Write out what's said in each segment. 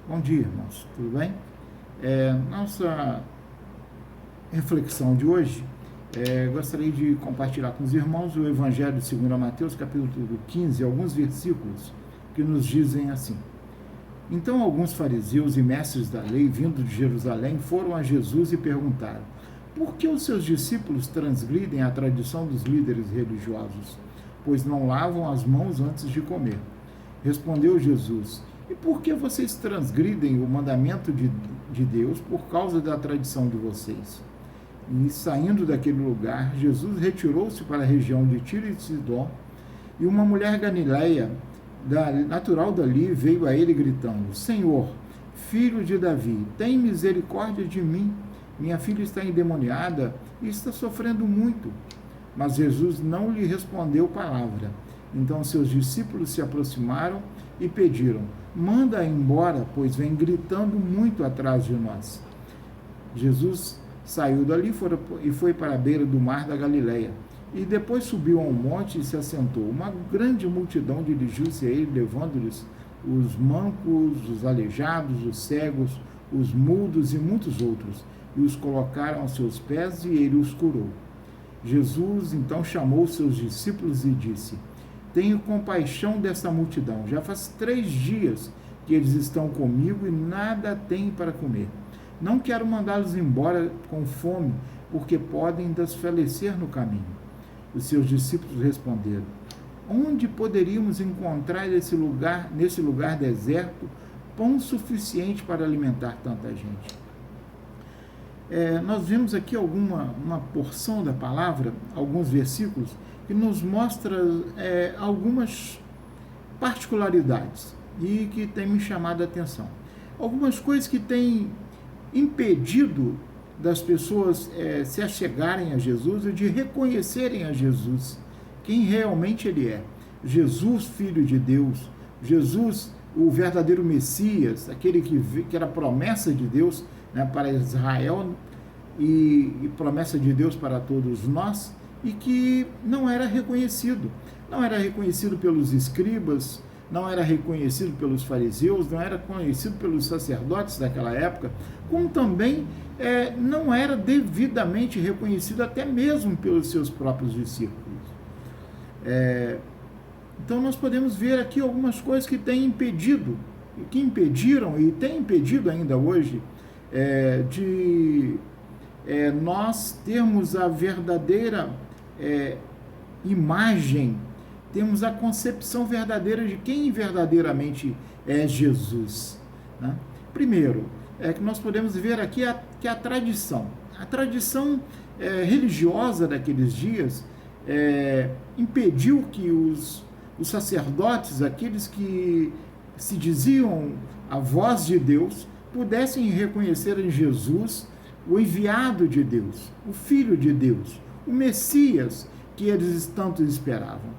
Bom dia, irmãos, tudo bem? Nossa reflexão de hoje, gostaria de compartilhar com os irmãos o Evangelho segundo Mateus, capítulo 15, alguns versículos que nos dizem assim: Então alguns fariseus e mestres da lei, vindo de Jerusalém, foram a Jesus e perguntaram: Por que os seus discípulos transgridem a tradição dos líderes religiosos, pois não lavam as mãos antes de comer? Respondeu Jesus: E por que vocês transgridem o mandamento de Deus por causa da tradição de vocês? E saindo daquele lugar, Jesus retirou-se para a região de Tiro e Sidom, e uma mulher galileia, natural dali, veio a ele gritando: Senhor, filho de Davi, tem misericórdia de mim. Minha filha está endemoniada e está sofrendo muito. Mas Jesus não lhe respondeu palavra. Então seus discípulos se aproximaram e pediram: Manda-a embora, pois vem gritando muito atrás de nós. Jesus saiu dali e foi para a beira do mar da Galileia. E depois subiu a um monte e se assentou. Uma grande multidão dirigiu-se a ele, levando-lhes os mancos, os aleijados, os cegos, os mudos e muitos outros, e os colocaram aos seus pés, e ele os curou. Jesus então chamou seus discípulos e disse: Tenho compaixão desta multidão. Já faz 3 dias que eles estão comigo e nada têm para comer. Não quero mandá-los embora com fome, porque podem desfalecer no caminho. Os seus discípulos responderam: Onde poderíamos encontrar nesse lugar deserto pão suficiente para alimentar tanta gente? Nós vimos aqui uma porção da palavra, alguns versículos, que nos mostra algumas particularidades e que tem me chamado a atenção. Algumas coisas que têm impedido das pessoas se achegarem a Jesus e de reconhecerem a Jesus, quem realmente Ele é. Jesus, Filho de Deus, Jesus, o verdadeiro Messias, aquele que era promessa de Deus, né, para Israel e promessa de Deus para todos nós, e que não era reconhecido. Não era reconhecido pelos escribas, não era reconhecido pelos fariseus, não era conhecido pelos sacerdotes daquela época, como também não era devidamente reconhecido até mesmo pelos seus próprios discípulos. Então nós podemos ver aqui algumas coisas que têm impedido, que impediram e têm impedido ainda hoje de nós termos a verdadeira imagem, temos a concepção verdadeira de quem verdadeiramente é Jesus, né? Primeiro, que nós podemos ver aqui que a tradição religiosa daqueles dias impediu que os sacerdotes, aqueles que se diziam a voz de Deus, pudessem reconhecer em Jesus o enviado de Deus, o Filho de Deus, o Messias que eles tanto esperavam.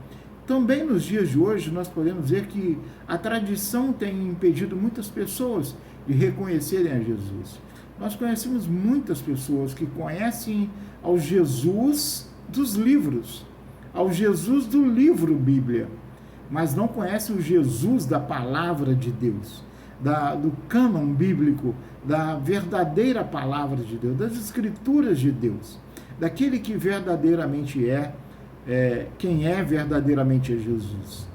Também nos dias de hoje nós podemos ver que a tradição tem impedido muitas pessoas de reconhecerem a Jesus. Nós conhecemos muitas pessoas que conhecem ao Jesus dos livros, ao Jesus do livro Bíblia, mas não conhecem o Jesus da palavra de Deus, do cânon bíblico, da verdadeira palavra de Deus, das escrituras de Deus, daquele que verdadeiramente quem verdadeiramente é Jesus,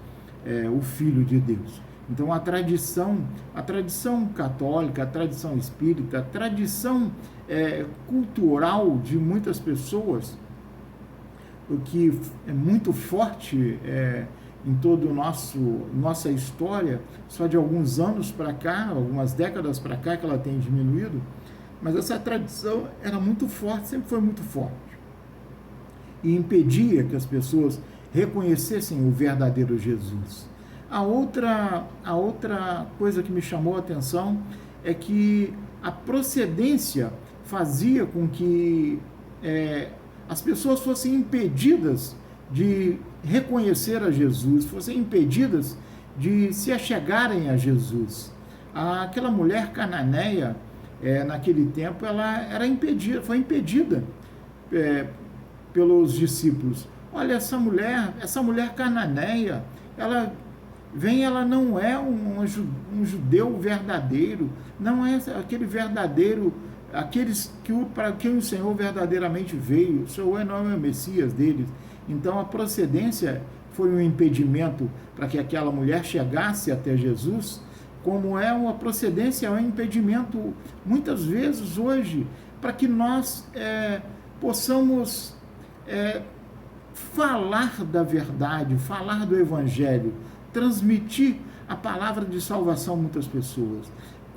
o Filho de Deus. Então a tradição católica, a tradição espírita, a tradição cultural de muitas pessoas, o que é muito forte em toda nossa história, só de alguns anos para cá, algumas décadas para cá que ela tem diminuído, mas essa tradição era muito forte, sempre foi muito forte, e impedia que as pessoas reconhecessem o verdadeiro Jesus. A outra coisa que me chamou a atenção é que a procedência fazia com que as pessoas fossem impedidas de reconhecer a Jesus, fossem impedidas de se achegarem a Jesus. Aquela mulher cananeia, naquele tempo, ela foi impedida pelos discípulos. Olha, essa mulher cananeia, ela vem, ela não é um judeu verdadeiro, não é aquele verdadeiro, para quem o Senhor verdadeiramente veio. O Senhor não é o Messias deles. Então a procedência foi um impedimento para que aquela mulher chegasse até Jesus, como é uma procedência, é um impedimento muitas vezes hoje para que nós possamos falar da verdade, falar do Evangelho, transmitir a palavra de salvação a muitas pessoas.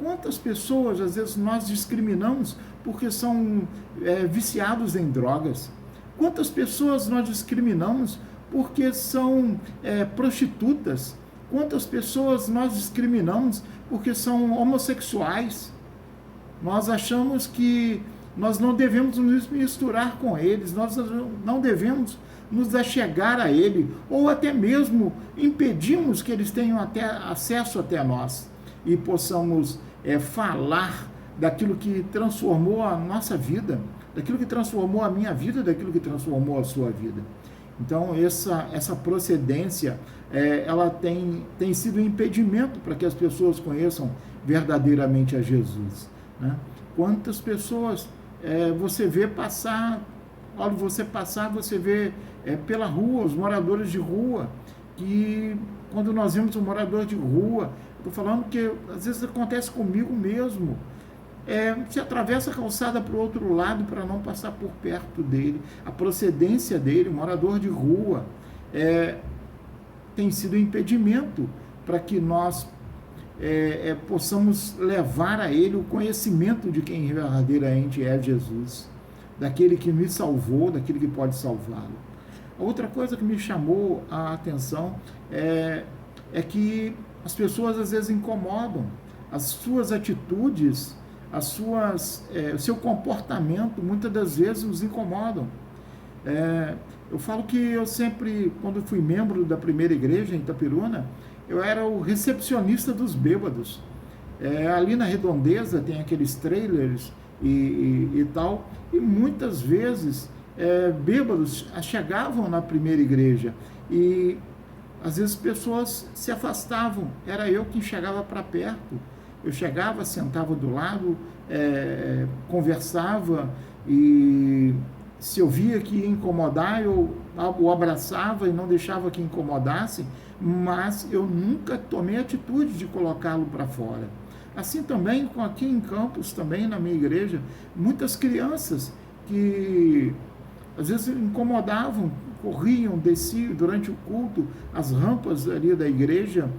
Quantas pessoas, às vezes, nós discriminamos porque são viciados em drogas? Quantas pessoas nós discriminamos porque são prostitutas? Quantas pessoas nós discriminamos porque são homossexuais? Nós achamos que nós não devemos nos misturar com eles, nós não devemos nos achegar a ele, ou até mesmo impedimos que eles tenham até acesso até nós e possamos falar daquilo que transformou a nossa vida, daquilo que transformou a minha vida, daquilo que transformou a sua vida. Então, essa procedência, ela tem sido um impedimento para que as pessoas conheçam verdadeiramente a Jesus, né? Quantas pessoas você vê passar, você vê pela rua, os moradores de rua, que quando nós vemos um morador de rua, estou falando que às vezes acontece comigo mesmo, se atravessa a calçada para o outro lado para não passar por perto dele. A procedência dele, o morador de rua, tem sido um impedimento para que nós possamos levar a ele o conhecimento de quem verdadeiramente é Jesus, daquele que me salvou, daquele que pode salvá-lo. Outra coisa que me chamou a atenção é que as pessoas às vezes incomodam, as suas atitudes, o seu comportamento muitas das vezes os incomodam. Eu falo que eu sempre, quando fui membro da primeira igreja em Itapiruna, eu era o recepcionista dos bêbados. Ali na Redondeza tem aqueles trailers e tal, e muitas vezes bêbados chegavam na primeira igreja e às vezes pessoas se afastavam, era eu quem chegava para perto. Eu chegava, sentava do lado, conversava, e se eu via que ia incomodar, eu o abraçava e não deixava que incomodasse, mas eu nunca tomei atitude de colocá-lo para fora. Assim também, aqui em Campos, também na minha igreja, muitas crianças que às vezes incomodavam, corriam, desciam durante o culto, as rampas ali da igreja,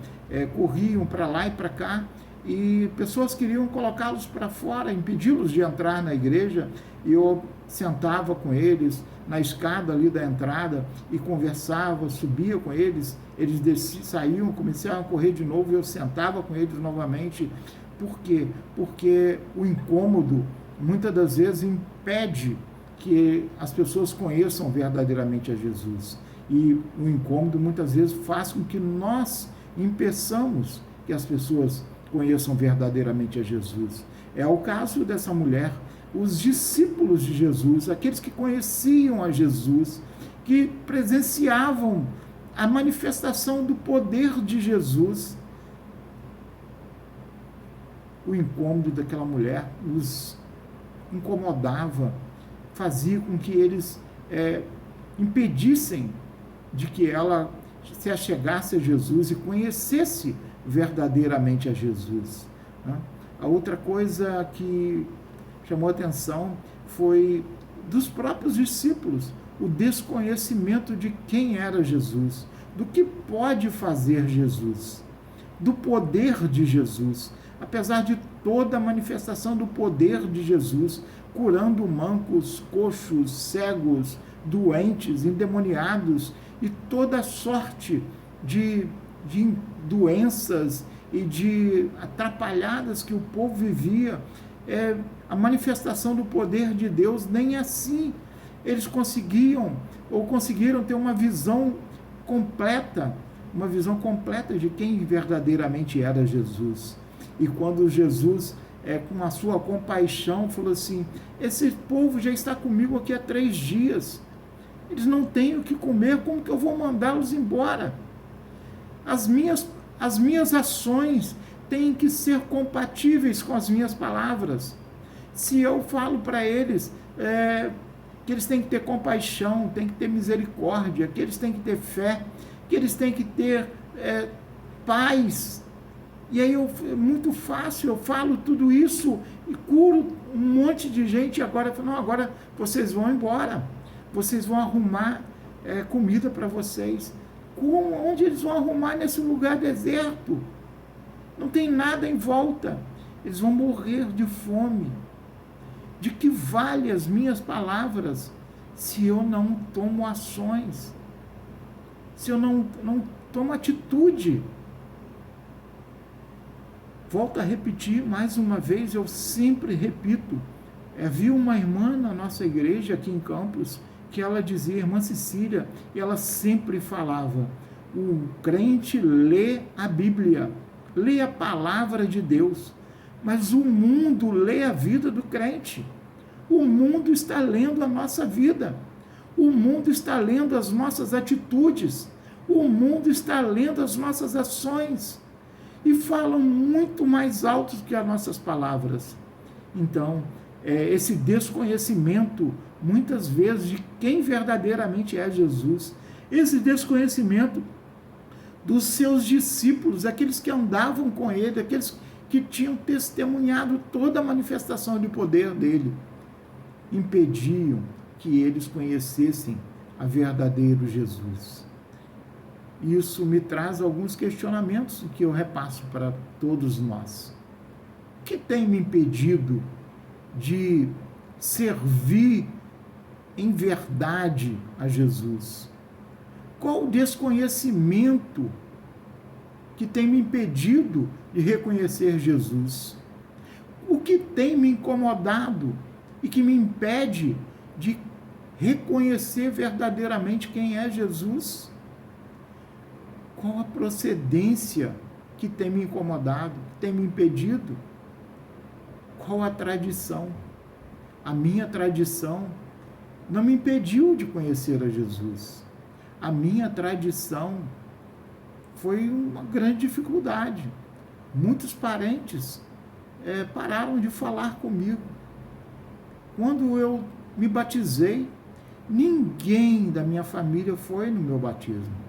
corriam para lá e para cá, e pessoas queriam colocá-los para fora, impedi-los de entrar na igreja, e eu sentava com eles na escada ali da entrada e conversava, subia com eles, eles saíam, começavam a correr de novo, e eu sentava com eles novamente. Por quê? Porque o incômodo muitas das vezes impede que as pessoas conheçam verdadeiramente a Jesus, e o incômodo muitas vezes faz com que nós impeçamos que as pessoas conheçam verdadeiramente a Jesus. É o caso dessa mulher. Os discípulos de Jesus, aqueles que conheciam a Jesus, que presenciavam a manifestação do poder de Jesus, o incômodo daquela mulher os incomodava, fazia com que eles impedissem de que ela se achegasse a Jesus e conhecesse verdadeiramente a Jesus, né? A outra coisa que chamou a atenção foi dos próprios discípulos, o desconhecimento de quem era Jesus, do que pode fazer Jesus, do poder de Jesus. Apesar de toda a manifestação do poder de Jesus, curando mancos, coxos, cegos, doentes, endemoniados e toda sorte de doenças e de atrapalhadas que o povo vivia, a manifestação do poder de Deus, nem assim eles conseguiram ter uma visão completa de quem verdadeiramente era Jesus. E quando Jesus, com a sua compaixão, falou assim: esse povo já está comigo aqui há 3 dias, eles não têm o que comer, como que eu vou mandá-los embora? As minhas as minhas ações têm que ser compatíveis com as minhas palavras. Se eu falo para eles que eles têm que ter compaixão, têm que ter misericórdia, que eles têm que ter fé, que eles têm que ter paz, e aí é muito fácil, eu falo tudo isso e curo um monte de gente, agora eu falo, não, agora vocês vão embora, vocês vão arrumar comida para vocês. Onde eles vão arrumar nesse lugar deserto? Não tem nada em volta. Eles vão morrer de fome. De que vale as minhas palavras se eu não tomo ações? Se eu não tomo atitude? Volto a repetir mais uma vez, eu sempre repito. Vi uma irmã na nossa igreja aqui em Campos, que ela dizia, irmã Cecília, e ela sempre falava, o crente lê a Bíblia, lê a palavra de Deus, mas o mundo lê a vida do crente. O mundo está lendo a nossa vida. O mundo está lendo as nossas atitudes. O mundo está lendo as nossas ações. E falam muito mais alto do que as nossas palavras. Então, esse desconhecimento, muitas vezes, de quem verdadeiramente é Jesus, esse desconhecimento dos seus discípulos, aqueles que andavam com ele, aqueles que tinham testemunhado toda a manifestação de poder dele, impediam que eles conhecessem a verdadeiro Jesus. Isso me traz alguns questionamentos que eu repasso para todos nós. O que tem me impedido de servir em verdade a Jesus? Qual o desconhecimento que tem me impedido de reconhecer Jesus? O que tem me incomodado e que me impede de reconhecer verdadeiramente quem é Jesus? Qual a procedência que tem me incomodado, que tem me impedido? Qual a tradição? A minha tradição não me impediu de conhecer a Jesus. A minha tradição foi uma grande dificuldade. Muitos parentes pararam de falar comigo. Quando eu me batizei, ninguém da minha família foi no meu batismo.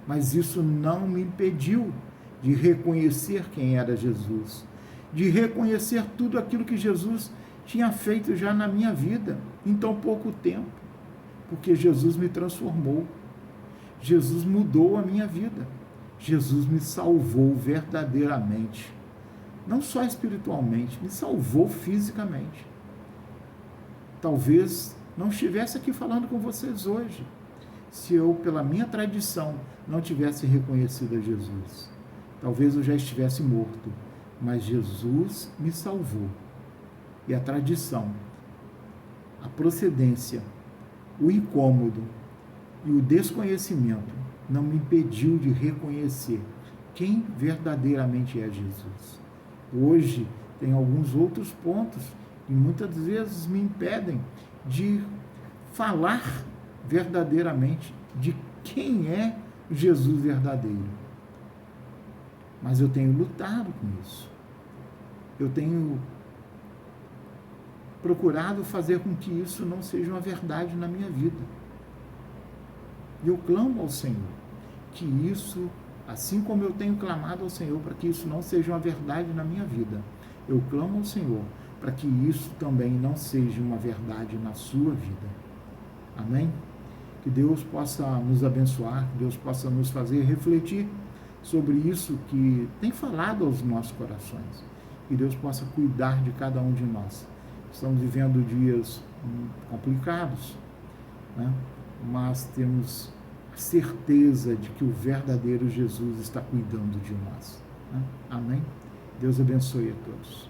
Mas isso não me impediu de reconhecer quem era Jesus, de reconhecer tudo aquilo que Jesus tinha feito já na minha vida, em tão pouco tempo, porque Jesus me transformou, Jesus mudou a minha vida, Jesus me salvou verdadeiramente, não só espiritualmente, me salvou fisicamente. Talvez não estivesse aqui falando com vocês hoje, se eu, pela minha tradição, não tivesse reconhecido a Jesus. Talvez eu já estivesse morto, mas Jesus me salvou. E a tradição, a procedência, o incômodo e o desconhecimento não me impediu de reconhecer quem verdadeiramente é Jesus. Hoje tem alguns outros pontos que muitas vezes me impedem de falar verdadeiramente de quem é Jesus verdadeiro. Mas eu tenho lutado com isso. Eu tenho procurado fazer com que isso não seja uma verdade na minha vida. E eu clamo ao Senhor que isso, assim como eu tenho clamado ao Senhor para que isso não seja uma verdade na minha vida, eu clamo ao Senhor para que isso também não seja uma verdade na sua vida. Amém? Que Deus possa nos abençoar, que Deus possa nos fazer refletir sobre isso que tem falado aos nossos corações. Que Deus possa cuidar de cada um de nós. Estamos vivendo dias complicados, né? Mas temos a certeza de que o verdadeiro Jesus está cuidando de nós. Né? Amém? Deus abençoe a todos.